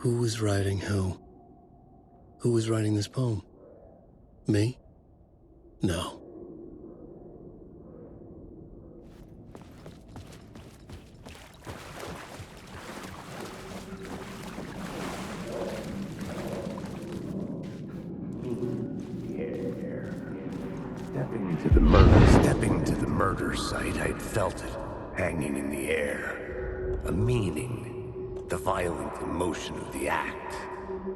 Who was writing who? Who was writing this poem? Me? No. Stepping to the murder site, I'd felt it, hanging in the air. A meaning, the violent emotion of the act,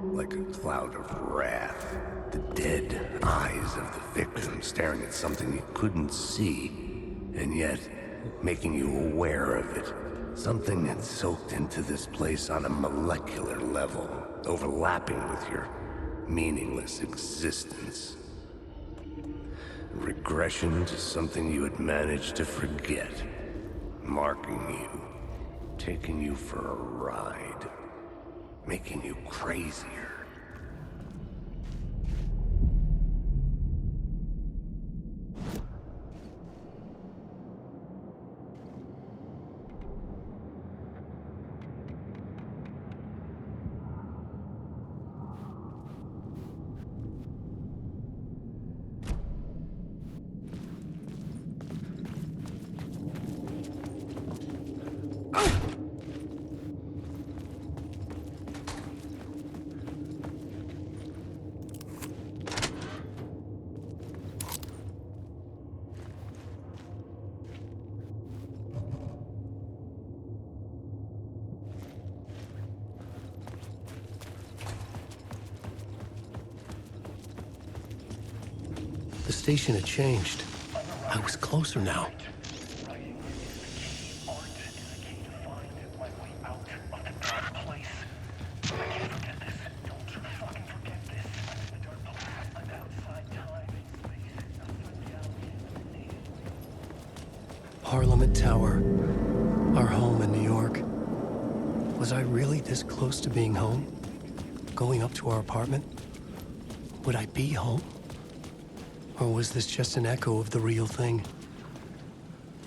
like a cloud of wrath. The dead eyes of the victim staring at something you couldn't see, and yet making you aware of it. Something had soaked into this place on a molecular level, overlapping with your meaningless existence. Regression to something you had managed to forget. Marking you. Taking you for a ride. Making you crazier. The station had changed. I was closer now. Parliament Tower, our home in New York. Was I really this close to being home? Going up to our apartment? Would I be home? Or was this just an echo of the real thing?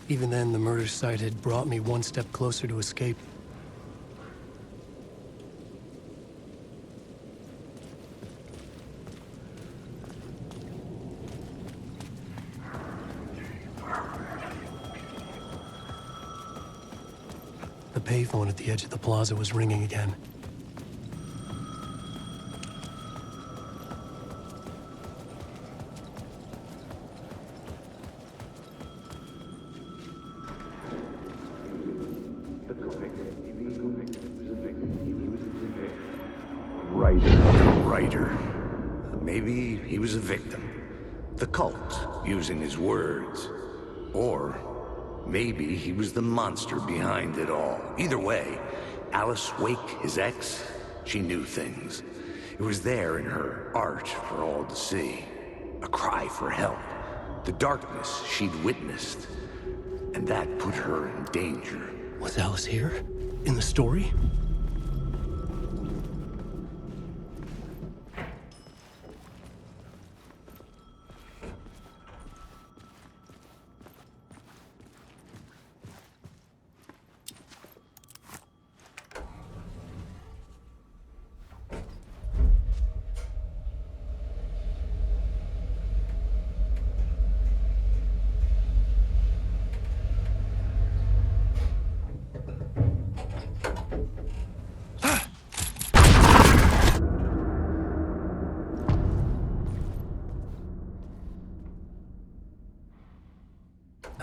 Even then, the murder site had brought me one step closer to escape. The payphone at the edge of the plaza was ringing again. Writer. Maybe he was a victim. The cult, using his words. Or maybe he was the monster behind it all. Either way, Alice Wake, his ex, she knew things. It was there in her art for all to see. A cry for help. The darkness she'd witnessed. And that put her in danger. Was Alice here? In the story?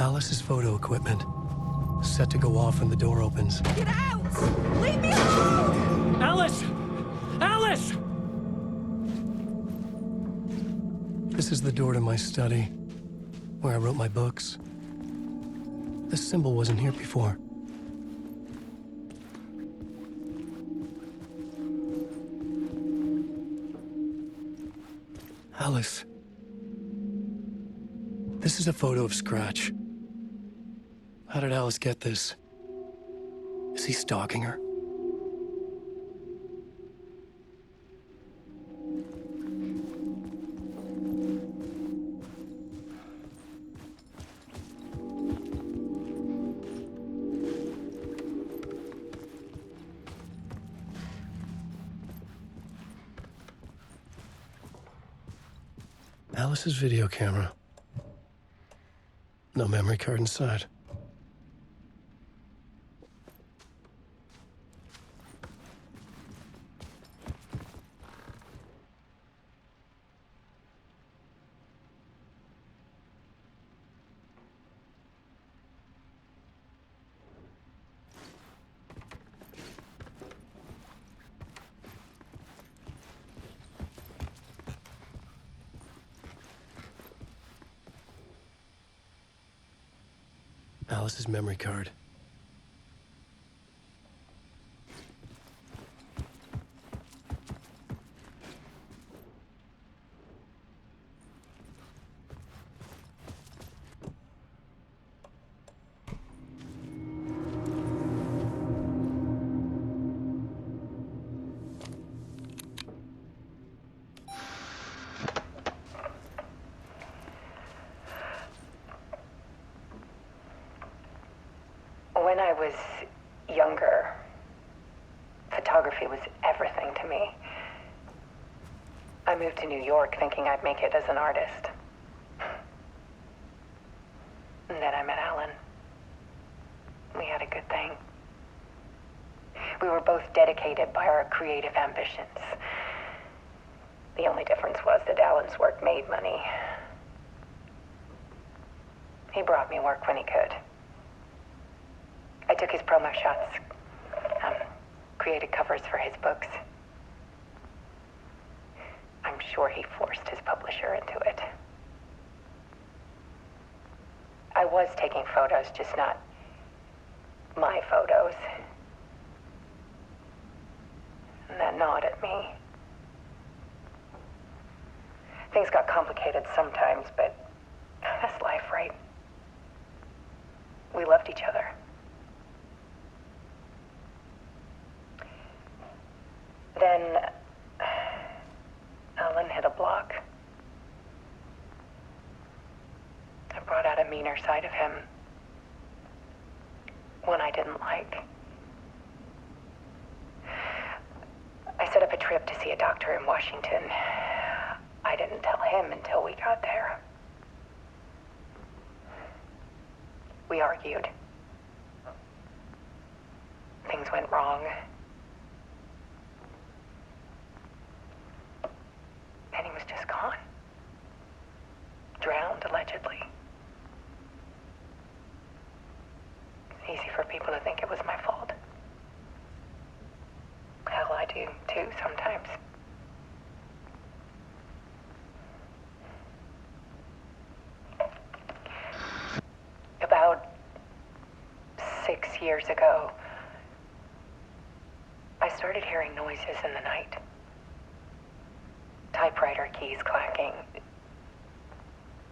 Alice's photo equipment. Set to go off when the door opens. Get out! Leave me alone! Alice! Alice! This is the door to my study, where I wrote my books. This symbol wasn't here before. Alice. This is a photo of Scratch. How did Alice get this? Is he stalking her? Alice's video camera. No memory card inside. Alice's memory card. When I was younger, photography was everything to me. I moved to New York thinking I'd make it as an artist. And then I met Alan. We had a good thing. We were both dedicated by our creative ambitions. The only difference was that Alan's work made money. He brought me work when he could. I took his promo shots, created covers for his books. I'm sure he forced his publisher into it. I was taking photos, just not my photos. And that gnawed at me. Things got complicated sometimes, but that's life, right? We loved each other. Then Alan hit a block. I brought out a meaner side of him. One I didn't like. I set up a trip to see a doctor in Washington. I didn't tell him until we got there. We argued. Things went wrong. And he was just gone. Drowned, allegedly. It's easy for people to think it was my fault. Hell, I do too sometimes. About 6 years ago, I started hearing noises in the night. Typewriter keys clacking.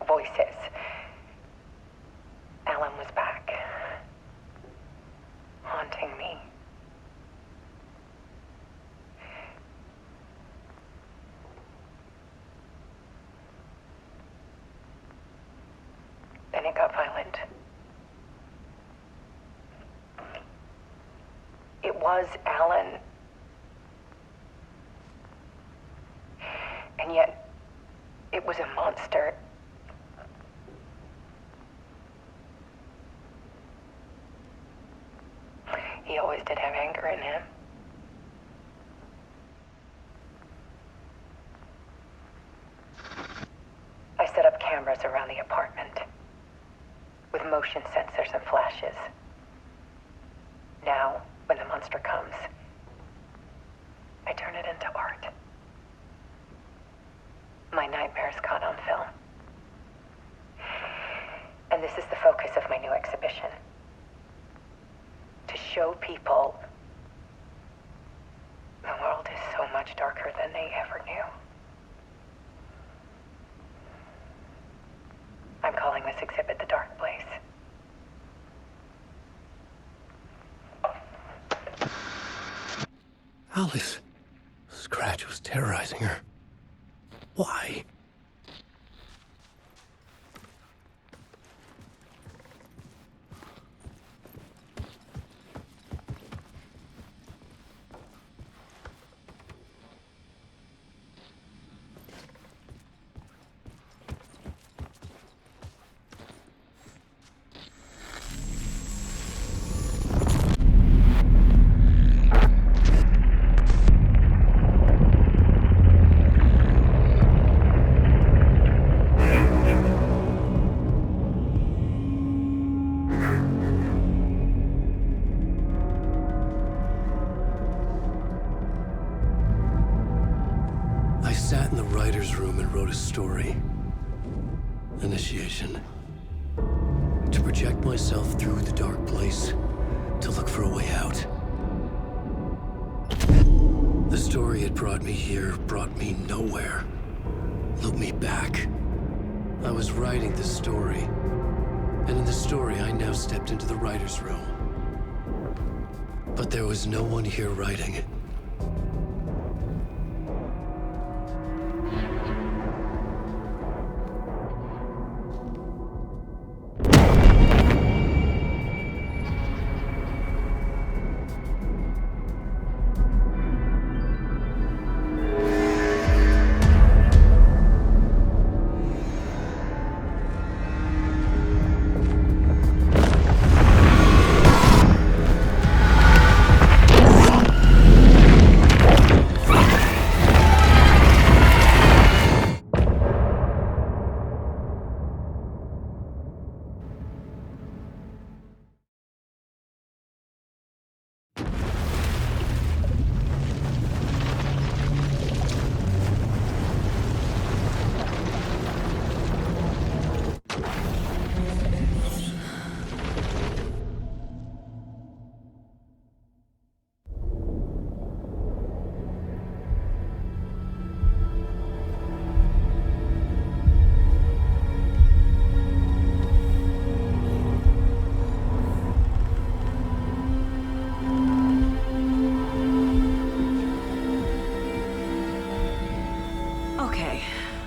Voices. Alan was back. Haunting me. Then it got violent. It was Alan. And yet, it was a monster. He always did have anger in him. I set up cameras around the apartment with motion sensors and flashes. Now, when the monster comes, I turn it into art. My nightmares caught on film. And this is the focus of my new exhibition. To show people the world is so much darker than they ever knew. I'm calling this exhibit The Dark Place. Alice. Scratch was terrorizing her. Why? writer's room and wrote a story. Initiation. To project myself through the dark place, to look for a way out. The story had brought me here, brought me nowhere. Looped me back. I was writing the story. And in the story, I now stepped into the writer's room. But there was no one here writing.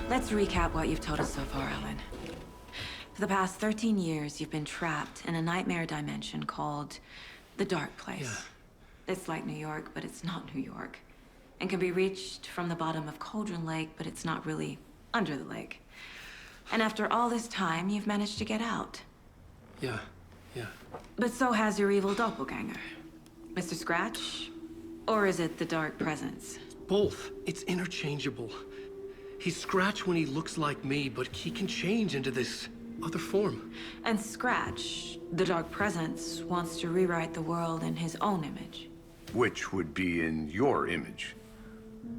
Let's recap what you've told us so far, Alan. For the past 13 years, you've been trapped in a nightmare dimension called the Dark Place. Yeah. It's like New York, but it's not New York. And can be reached from the bottom of Cauldron Lake, but it's not really under the lake. And after all this time, you've managed to get out. Yeah. But so has your evil doppelganger. Mr. Scratch? Or is it the Dark Presence? Both. It's interchangeable. He's Scratch when he looks like me, but he can change into this other form. And Scratch, the Dark Presence, wants to rewrite the world in his own image. Which would be in your image,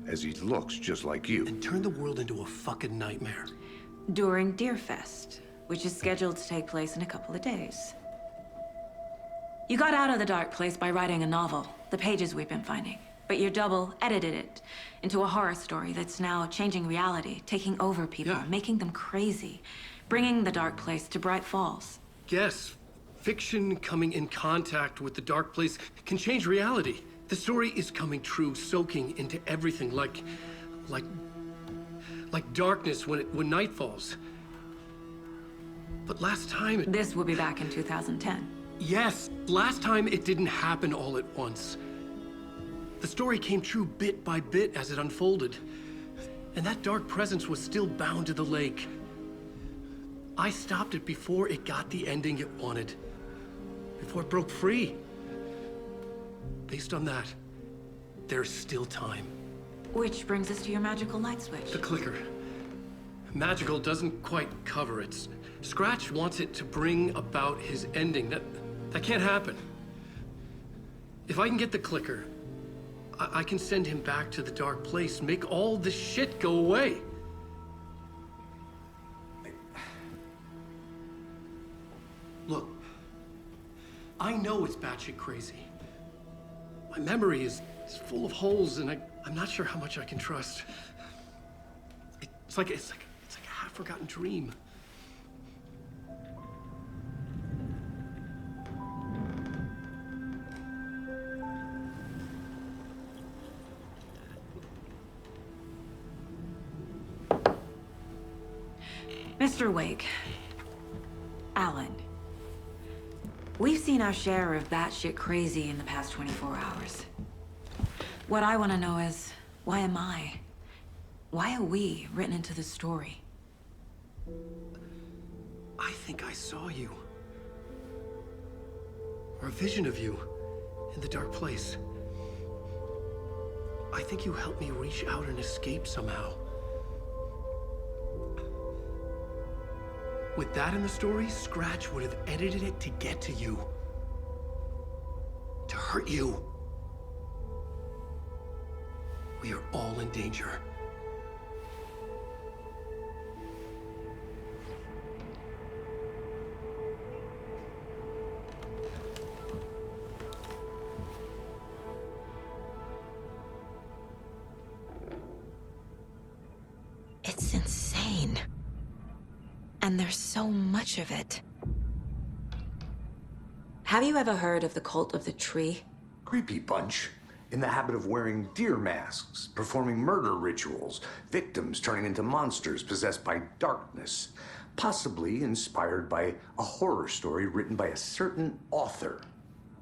as he looks just like you. And turn the world into a fucking nightmare. During Deerfest, which is scheduled to take place in a couple of days. You got out of the Dark Place by writing a novel, the pages we've been finding. But your double edited it into a horror story that's now changing reality, taking over people, making them crazy, bringing the Dark Place to Bright Falls. Yes, fiction coming in contact with the Dark Place can change reality. The story is coming true, soaking into everything like darkness when night falls. But last time This will be back in 2010. Yes, last time it didn't happen all at once. The story came true bit by bit as it unfolded. And that dark presence was still bound to the lake. I stopped it before it got the ending it wanted. Before it broke free. Based on that, there's still time. Which brings us to your magical light switch. The clicker. Magical doesn't quite cover it. Scratch wants it to bring about his ending. That can't happen. If I can get the clicker, I can send him back to the Dark Place, make all this shit go away. Look, I know it's batshit crazy. My memory is full of holes, and I'm not sure how much I can trust. It's like a half-forgotten dream. Mr. Wake, Alan, we've seen our share of batshit crazy in the past 24 hours. What I want to know is, why am I? Why are we written into the story? I think I saw you. Or a vision of you in the Dark Place. I think you helped me reach out and escape somehow. With that in the story, Scratch would have edited it to get to you. To hurt you. We are all in danger. And there's so much of it. Have you ever heard of the Cult of the Tree? Creepy bunch. In the habit of wearing deer masks, performing murder rituals, victims turning into monsters possessed by darkness. Possibly inspired by a horror story written by a certain author.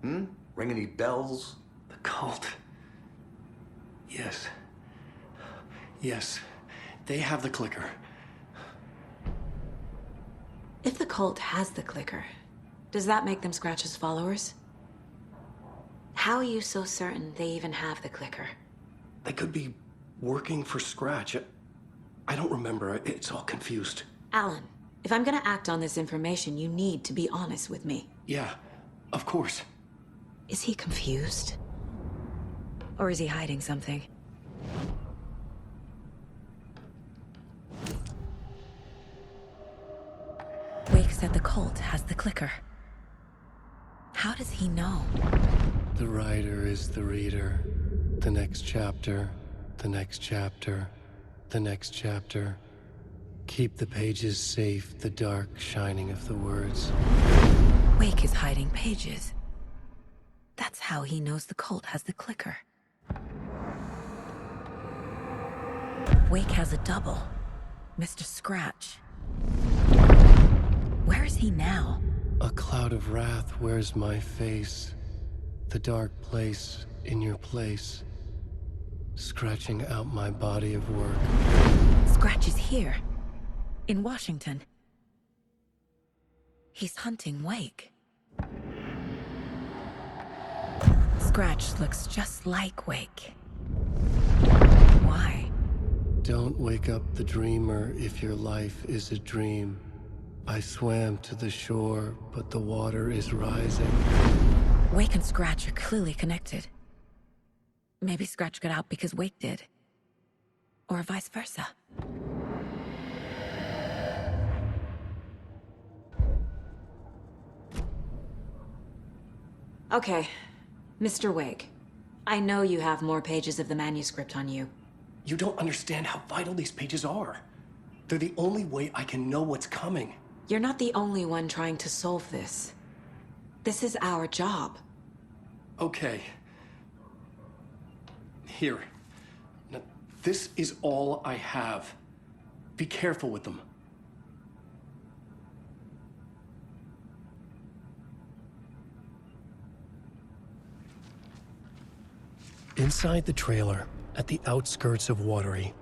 Ring any bells? The cult. Yes. Yes. They have the clicker. If the cult has the clicker, does that make them Scratch's followers? How are you so certain they even have the clicker? They could be working for Scratch. I don't remember. It's all confused. Alan, if I'm gonna act on this information, you need to be honest with me. Yeah, of course. Is he confused? Or is he hiding something? Wake said the cult has the clicker. How does he know? The writer is the reader. The next chapter, the next chapter, the next chapter. Keep the pages safe, the dark shining of the words. Wake is hiding pages. That's how he knows the cult has the clicker. Wake has a double. Mr. Scratch. Where is he now? A cloud of wrath wears my face. The dark place in your place. Scratching out my body of work. Scratch is here. In Washington. He's hunting Wake. Scratch looks just like Wake. Why? Don't wake up the dreamer if your life is a dream. I swam to the shore, but the water is rising. Wake and Scratch are clearly connected. Maybe Scratch got out because Wake did. Or vice versa. Okay, Mr. Wake. I know you have more pages of the manuscript on you. You don't understand how vital these pages are. They're the only way I can know what's coming. You're not the only one trying to solve this. This is our job. Okay. Here. Now, this is all I have. Be careful with them. Inside the trailer, at the outskirts of Watery,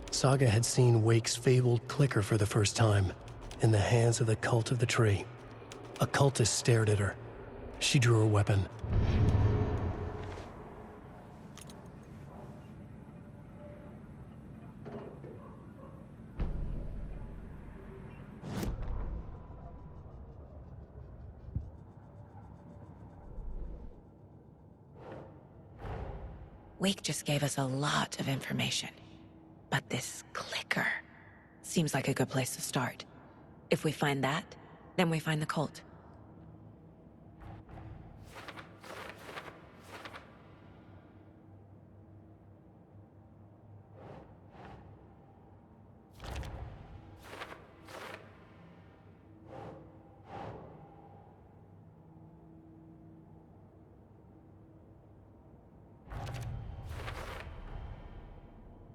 Saga had seen Wake's fabled clicker for the first time, in the hands of the Cult of the Tree. A cultist stared at her. She drew her weapon. Wake just gave us a lot of information. But this clicker seems like a good place to start. If we find that, then we find the cult.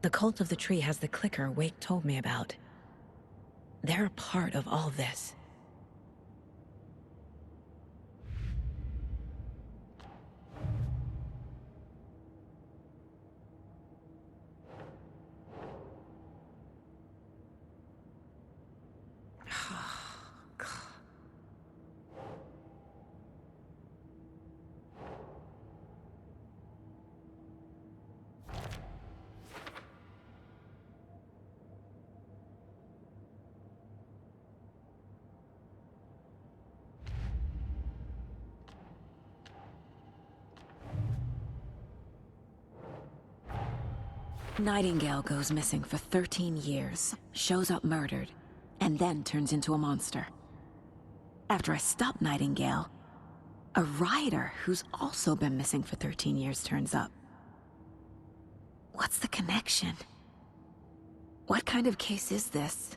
The Cult of the Tree has the clicker Wake told me about. They're a part of all this. Nightingale goes missing for 13 years, shows up murdered, and then turns into a monster. After I stop Nightingale, a rider who's also been missing for 13 years turns up. What's the connection? What kind of case is this?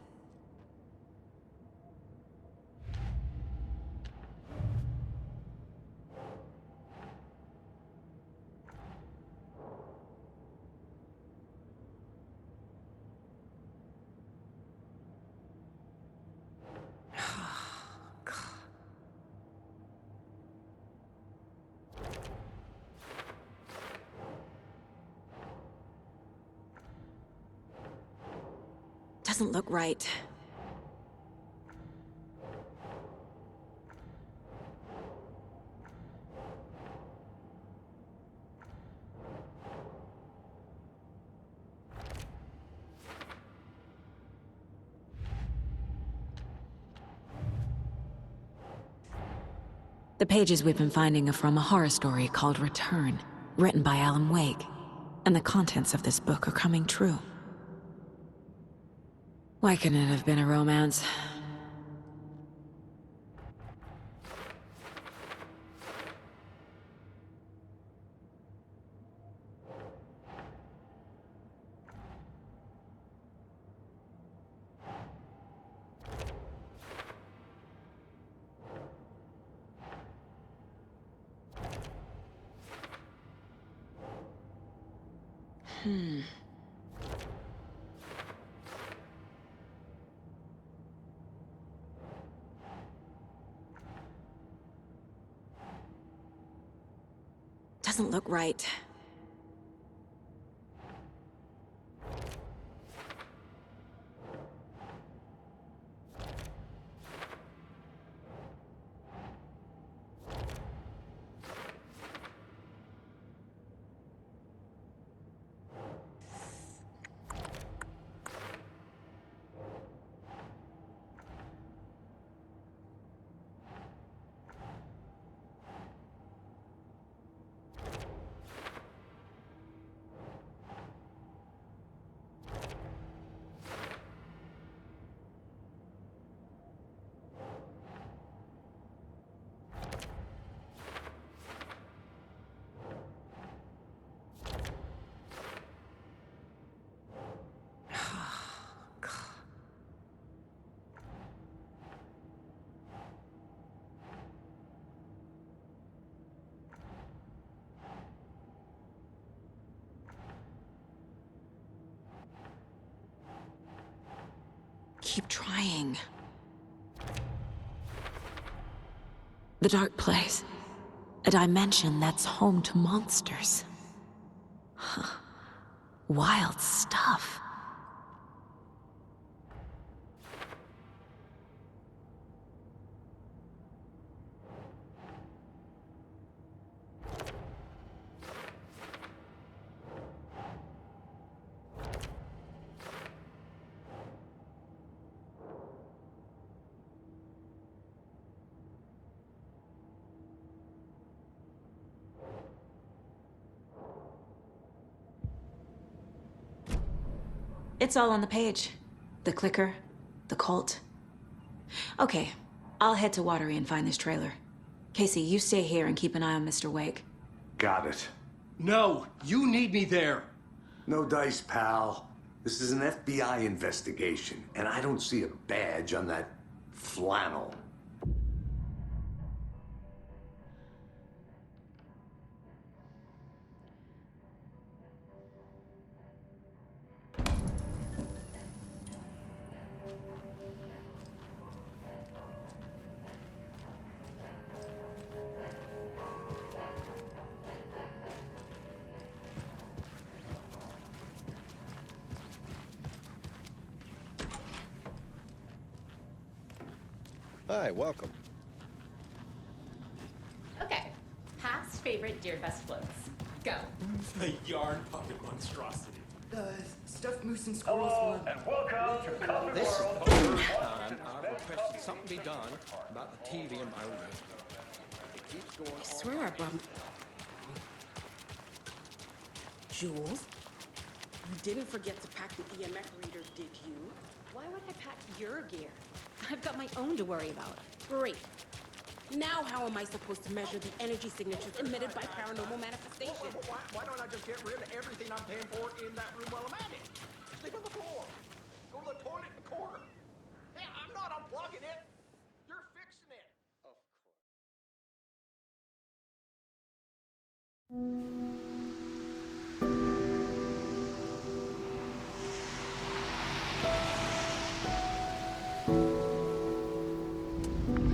Doesn't look right. The pages we've been finding are from a horror story called Return, written by Alan Wake. And the contents of this book are coming true. Why couldn't it have been a romance? Doesn't look right. Keep trying. The dark place. A dimension that's home to monsters. Huh. Wild stuff. It's all on the page. The clicker, the cult. Okay, I'll head to Watery and find this trailer. Casey, you stay here and keep an eye on Mr. Wake. Got it. No, you need me there. No dice, pal. This is an FBI investigation, and I don't see a badge on that flannel. Hi, welcome. Okay, past favorite Deerfest floats. Go. The yarn puppet monstrosity. Stuffed moose and squirrels one. And welcome to Color This is World. the third time I've requested something be done about the TV in my room. It keeps going on. I swear I brought... Jules? You didn't forget to pack the EMF reader, did you? Why would I pack your gear? I've got my own to worry about. Great. Now how am I supposed to measure the energy signatures emitted by paranormal manifestations? Why don't I just get rid of everything I'm paying for in that room while I'm at it? Sleep on the floor. Go to the toilet in the corner. Hey, I'm not unplugging it. You're fixing it. Of course.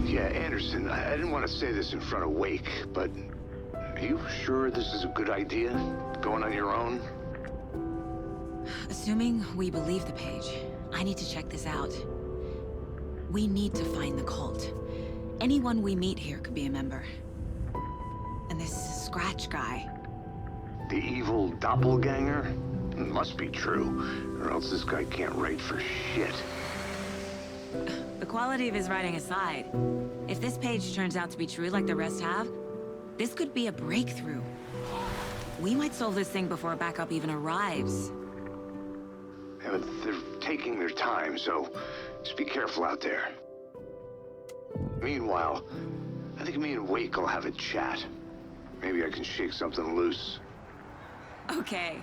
Yeah, Anderson, I didn't want to say this in front of Wake, but are you sure this is a good idea? Going on your own? Assuming we believe the page, I need to check this out. We need to find the cult. Anyone we meet here could be a member. And this Scratch guy. The evil doppelganger? Must be true, or else this guy can't write for shit. The quality of his writing aside, if this page turns out to be true like the rest have, this could be a breakthrough. We might solve this thing before a backup even arrives. Yeah, but they're taking their time, so just be careful out there. Meanwhile, I think me and Wake will have a chat. Maybe I can shake something loose. Okay.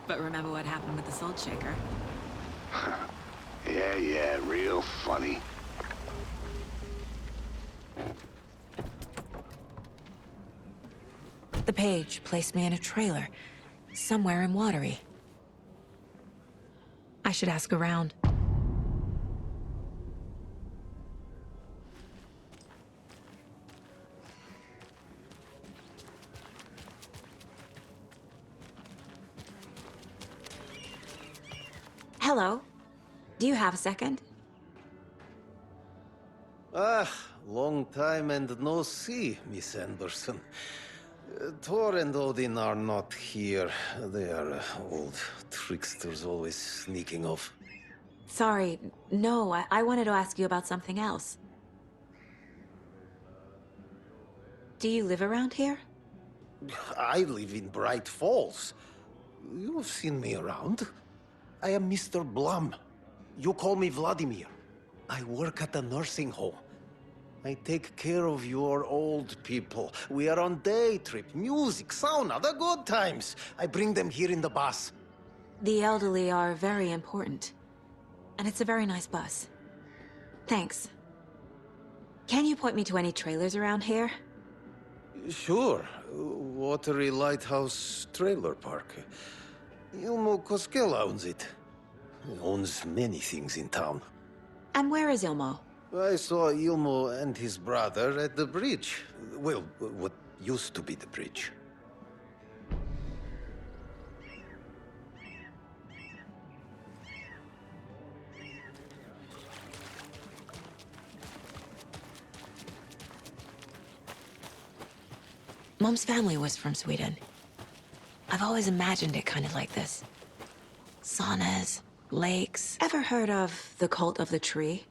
But remember what happened with the Salt Shaker? Yeah, real funny. The page placed me in a trailer, somewhere in Watery. I should ask around. Hello. Do you have a second? Long time and no see, Miss Anderson. Thor and Odin are not here. They are old tricksters always sneaking off. Sorry, no, I wanted to ask you about something else. Do you live around here? I live in Bright Falls. You've seen me around. I am Mr. Blum. You call me Vladimir. I work at a nursing home. I take care of your old people. We are on day trip, music, sauna, the good times. I bring them here in the bus. The elderly are very important. And it's a very nice bus. Thanks. Can you point me to any trailers around here? Sure. Watery Lighthouse Trailer Park. Ilmo Koskela owns it. He owns many things in town. And where is Ilmo? I saw Ilmo and his brother at the bridge. Well, what used to be the bridge. Mom's family was from Sweden. I've always imagined it kind of like this. Saunas, lakes. Ever heard of the cult of the tree?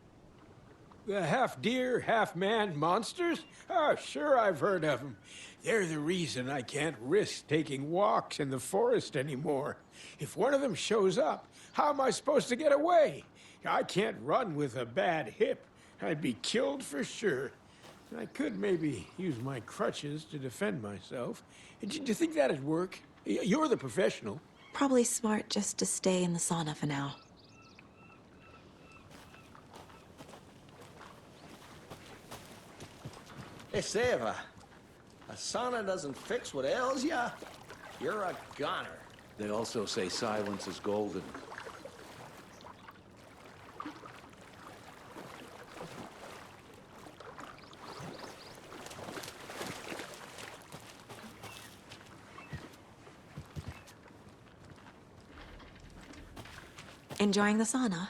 The half-deer, half-man monsters? Oh, sure I've heard of them. They're the reason I can't risk taking walks in the forest anymore. If one of them shows up, how am I supposed to get away? I can't run with a bad hip. I'd be killed for sure. I could maybe use my crutches to defend myself. Do you think that'd work? You're the professional. Probably smart just to stay in the sauna for now. Hey, Seva, a sauna doesn't fix what ails ya? You're a goner. They also say silence is golden. Enjoying the sauna?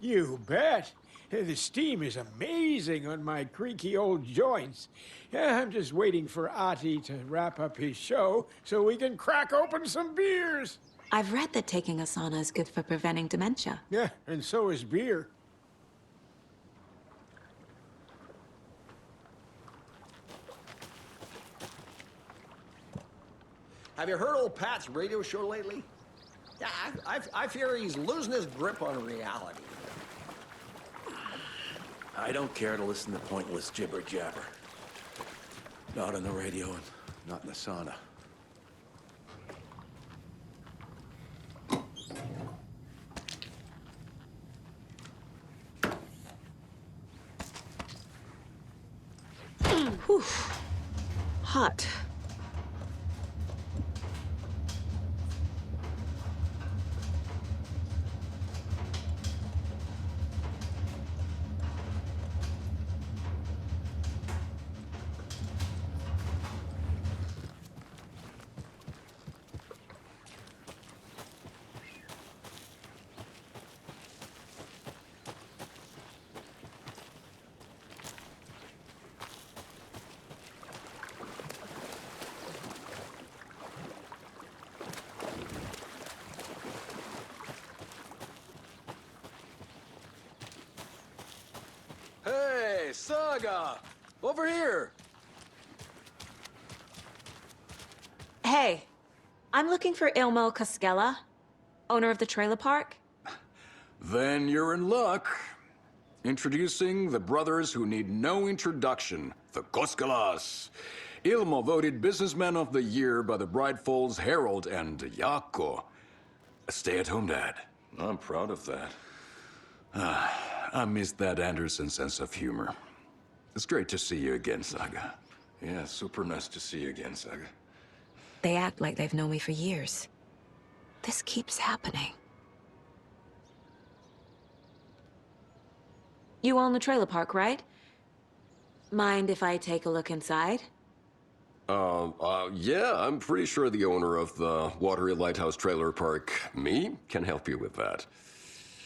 You bet. The steam is amazing on my creaky old joints. I'm just waiting for Ati to wrap up his show so we can crack open some beers. I've read that taking a sauna is good for preventing dementia. Yeah, and so is beer. Have you heard old Pat's radio show lately? Yeah, I fear he's losing his grip on reality. I don't care to listen to pointless jibber-jabber. Not on the radio and not in the sauna. Whew. Hot. Hey, Saga! Over here! Hey, I'm looking for Ilmo Koskela, owner of the trailer park. Then you're in luck. Introducing the brothers who need no introduction, the Koskelas. Ilmo voted Businessman of the Year by the Bright Falls Herald, and Jaakko, a stay-at-home dad. I'm proud of that. I missed that Anderson sense of humor. It's great to see you again, Saga. Yeah, super nice to see you again, Saga. They act like they've known me for years. This keeps happening. You own the trailer park, right? Mind if I take a look inside? Yeah, I'm pretty sure the owner of the Watery Lighthouse Trailer Park, me, can help you with that.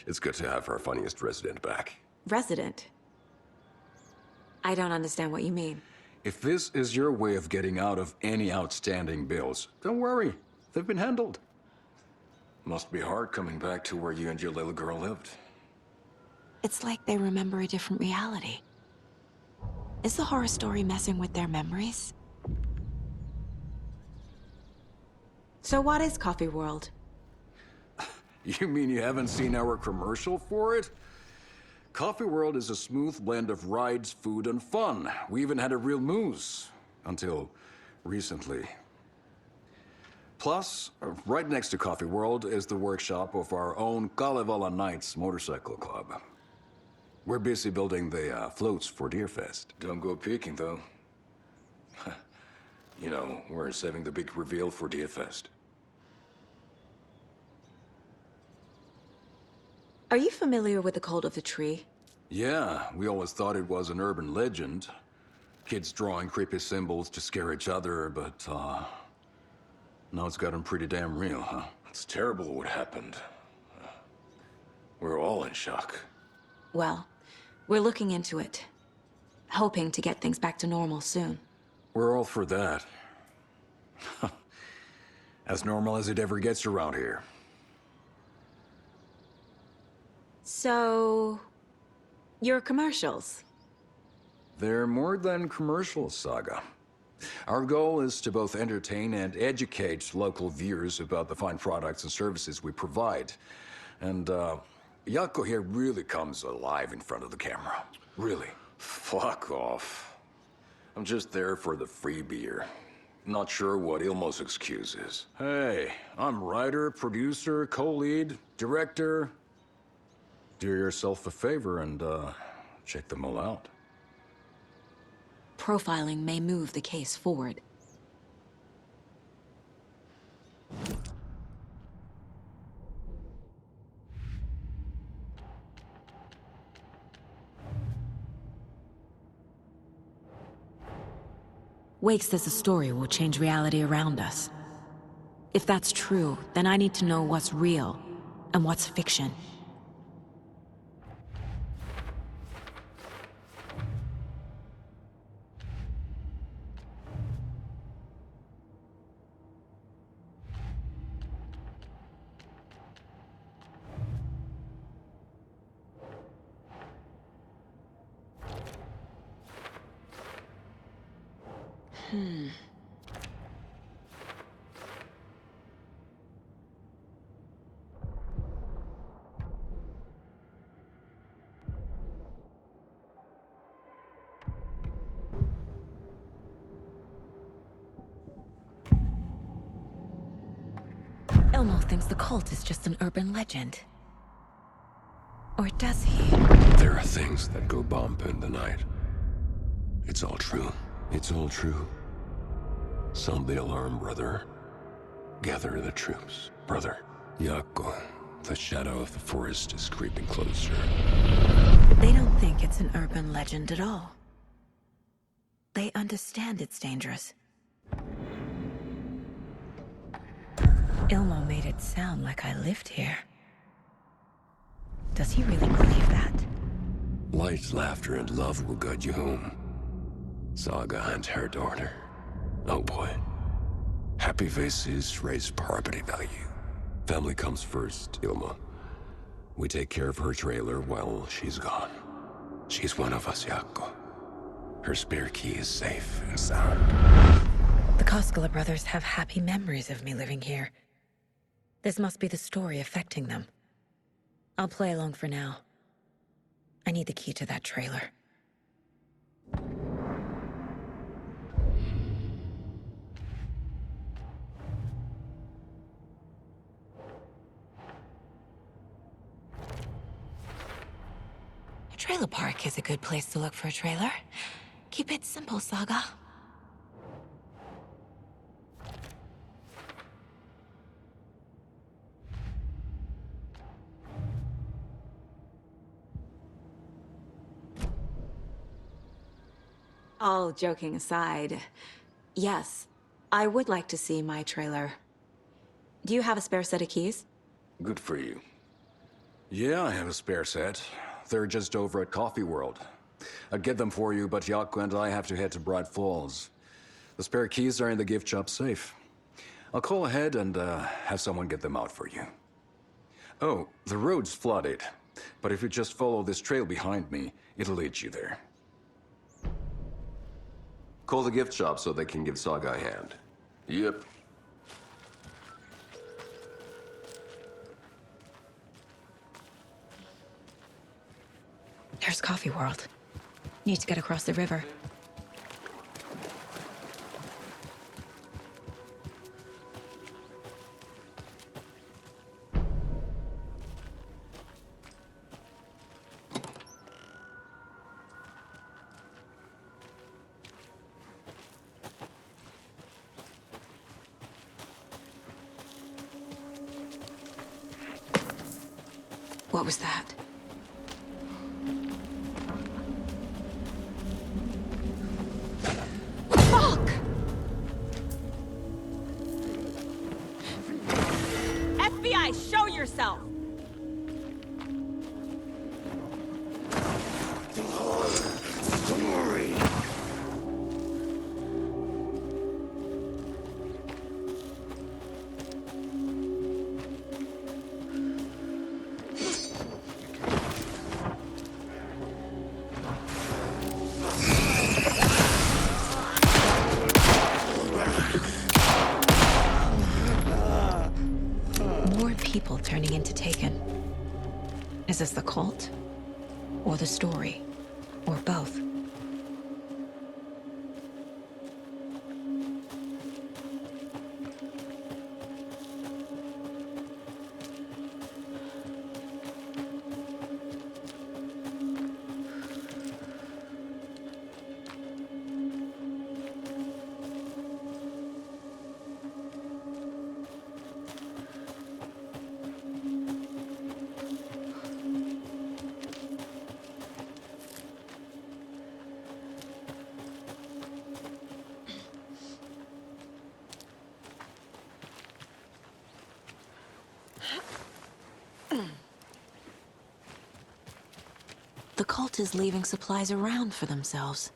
It's good to have our funniest resident back. Resident? I don't understand what you mean. If this is your way of getting out of any outstanding bills, don't worry. They've been handled. Must be hard coming back to where you and your little girl lived. It's like they remember a different reality. Is the horror story messing with their memories? So what is Coffee World? You mean you haven't seen our commercial for it? Coffee World is a smooth blend of rides, food, and fun. We even had a real moose. Until recently. Plus, right next to Coffee World is the workshop of our own Kalevala Knights Motorcycle Club. We're busy building the floats for Deerfest. Don't go peeking, though. You know, we're saving the big reveal for Deerfest. Are you familiar with the Cult of the Tree? Yeah, we always thought it was an urban legend. Kids drawing creepy symbols to scare each other, but, now it's gotten pretty damn real, huh? It's terrible what happened. We're all in shock. Well, we're looking into it. Hoping to get things back to normal soon. We're all for that. As normal as it ever gets around here. So... your commercials? They're more than commercials, Saga. Our goal is to both entertain and educate local viewers about the fine products and services we provide. And, Jaakko here really comes alive in front of the camera. Really. Fuck off. I'm just there for the free beer. Not sure what Ilmo's excuse is. Hey, I'm writer, producer, co-lead, director. Do yourself a favor and, check them all out. Profiling may move the case forward. Wake says the story will change reality around us. If that's true, then I need to know what's real and what's fiction. Elmo thinks the cult is just an urban legend. Or does he? There are things that go bump in the night. It's all true. It's all true. Sound the alarm, brother. Gather the troops, brother. Jaakko, the shadow of the forest is creeping closer. They don't think it's an urban legend at all. They understand it's dangerous. Ilmo made it sound like I lived here. Does he really believe that? Light, laughter, and love will guide you home. Saga and her daughter. Oh boy. Happy faces raise property value. Family comes first, Ilma. We take care of her trailer while she's gone. She's one of us, Jaakko. Her spare key is safe and sound. The Koskela brothers have happy memories of me living here. This must be the story affecting them. I'll play along for now. I need the key to that trailer. A trailer park is a good place to look for a trailer. Keep it simple, Saga. All joking aside, yes, I would like to see my trailer. Do you have a spare set of keys? Good for you. Yeah, I have a spare set. They're just over at Coffee World. I'd get them for you, but Yaku and I have to head to Bright Falls. The spare keys are in the gift shop safe. I'll call ahead and have someone get them out for you. Oh, the road's flooded, but if you just follow this trail behind me, it'll lead you there. Call the gift shop so they can give Saga a hand. Yep. There's Coffee World. Need to get across the river. What was that? Fuck! FBI, show yourself! People turning into Taken. Is this the cult? Or the story? Or both? The cult is leaving supplies around for themselves.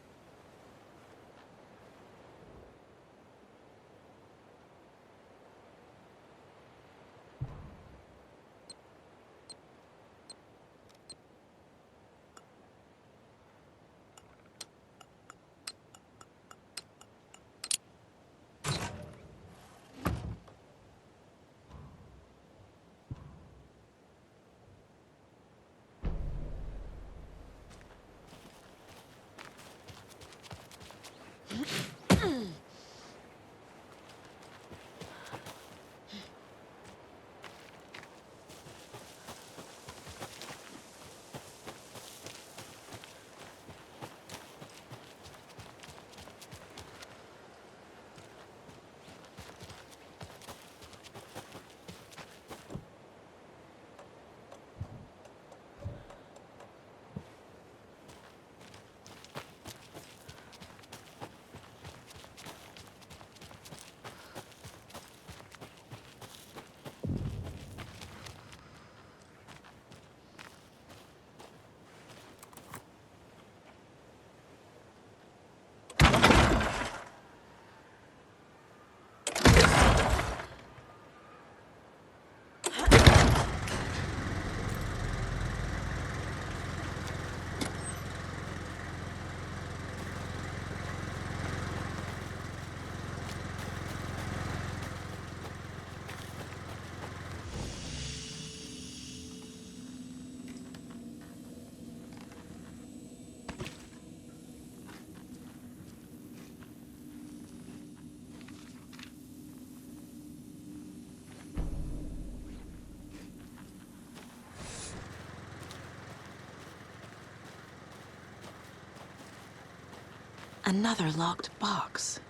Another locked box.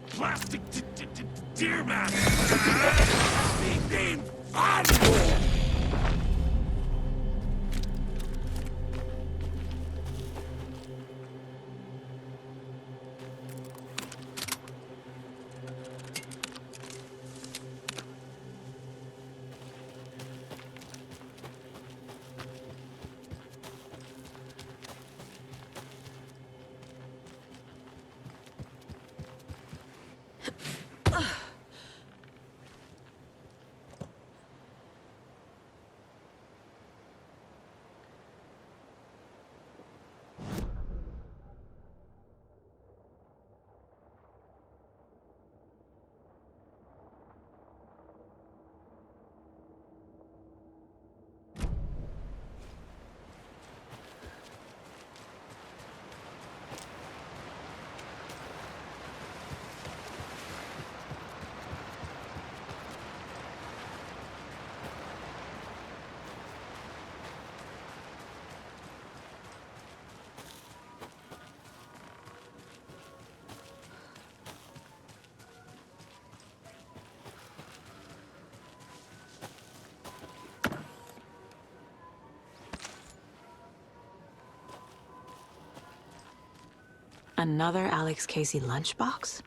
Plastic deer mask! Being named Vanwall! Another Alex Casey lunchbox?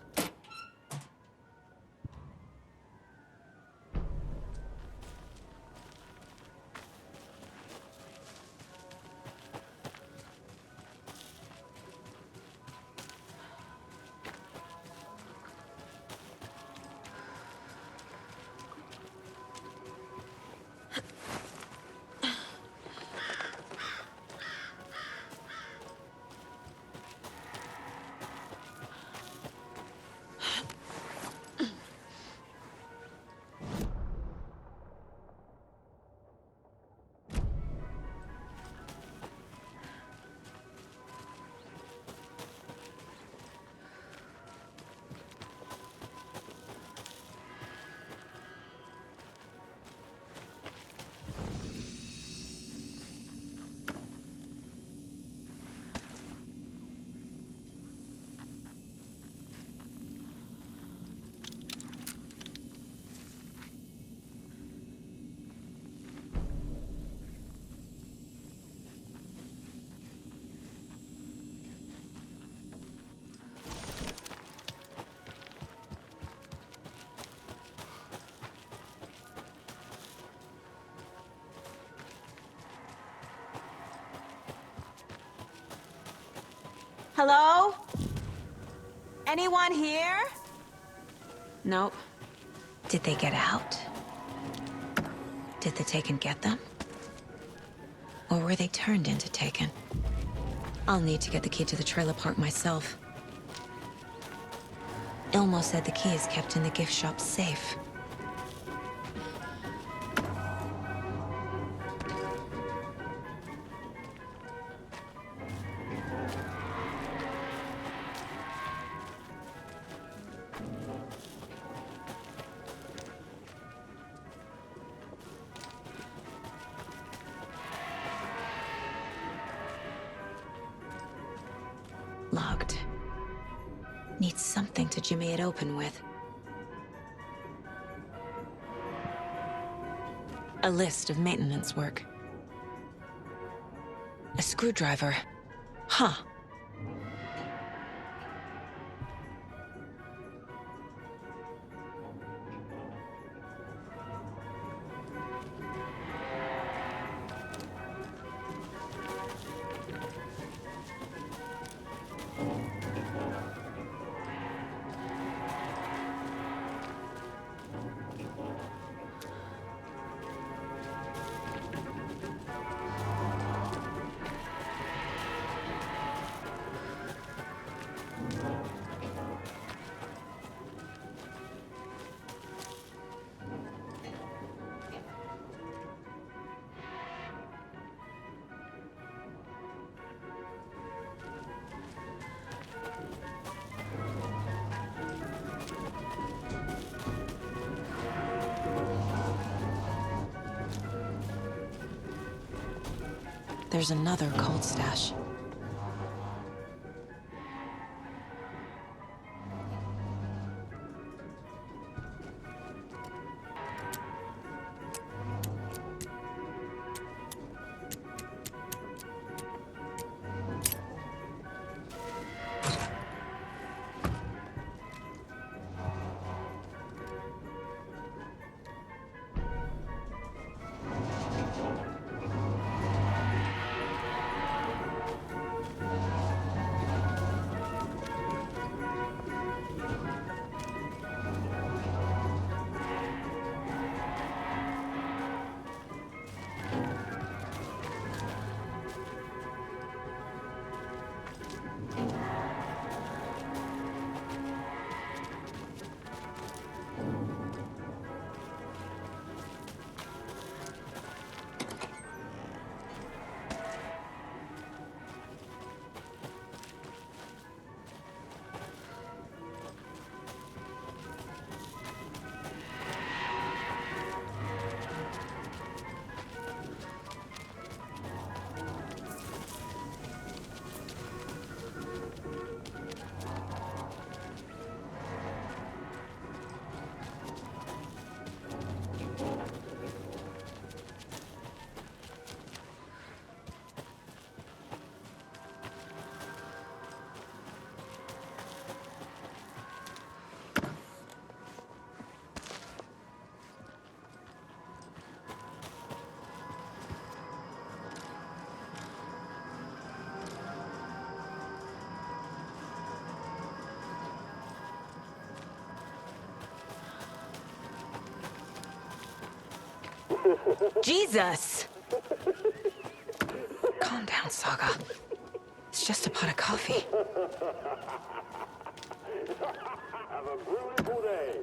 Hello? Anyone here? Nope. Did they get out? Did the Taken get them? Or were they turned into Taken? I'll need to get the key to the trailer park myself. Ilmo said the key is kept in the gift shop's safe. Logged. Needs something to jimmy it open with. A list of maintenance work. A screwdriver. Huh. There's another cold stash. Jesus! Calm down, Saga. It's just a pot of coffee. Have a beautiful day.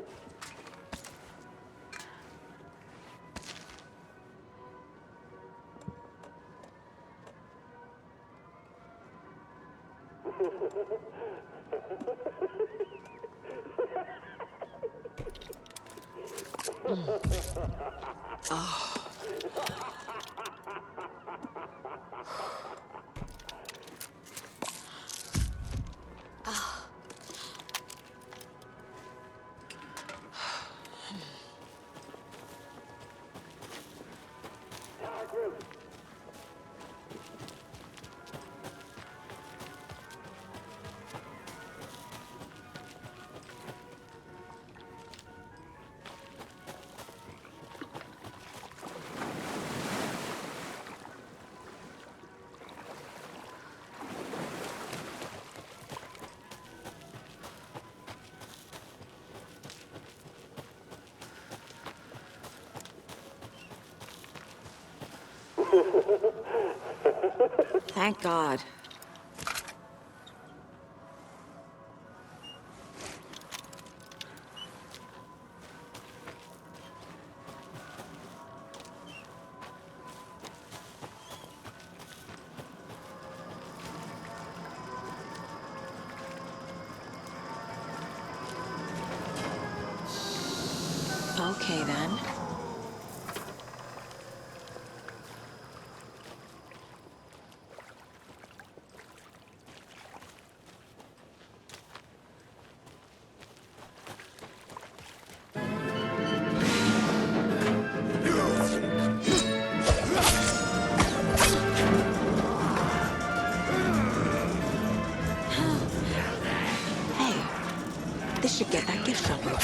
Thank God. Okay, then. should get that gift shop open.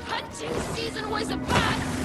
Hunting season was upon us!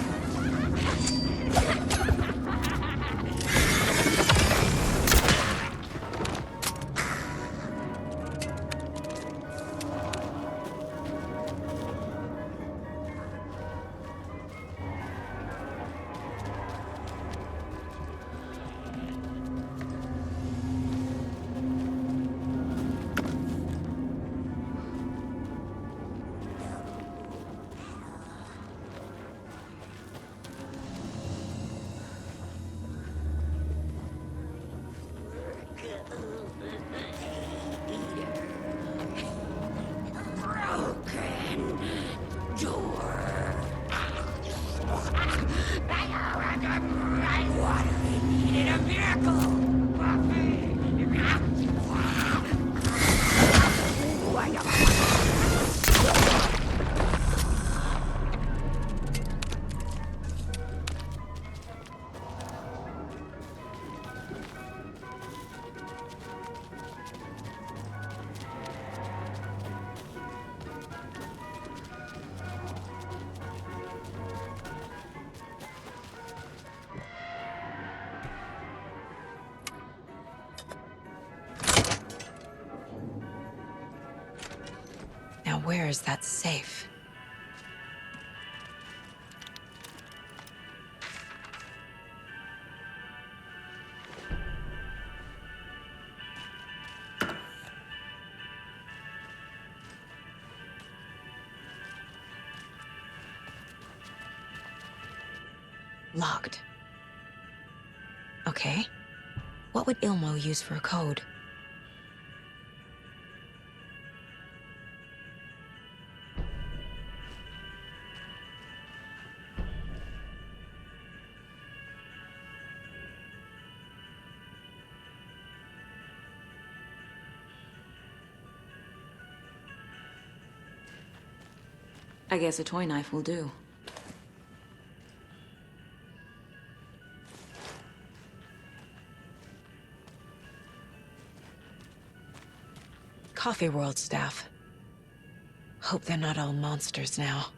Now where is that safe? Locked. Okay. What would Ilmo use for a code? I guess a toy knife will do. Coffee World staff. Hope they're not all monsters now.